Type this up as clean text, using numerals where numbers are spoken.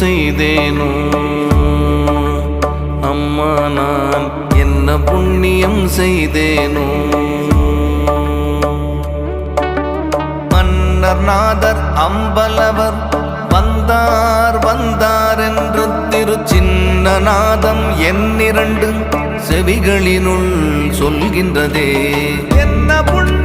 செய்தேனோ அம்மா நான் என்ன புண்ணியம் செய்தேனோ. மன்னர் நாதர் அம்பலவர் வந்தார் வந்தார் என்று திரு சின்னநாதம் என்னிரண்டு செவிகளினுள் சொல்கின்றதே. என்ன புண்ணியம்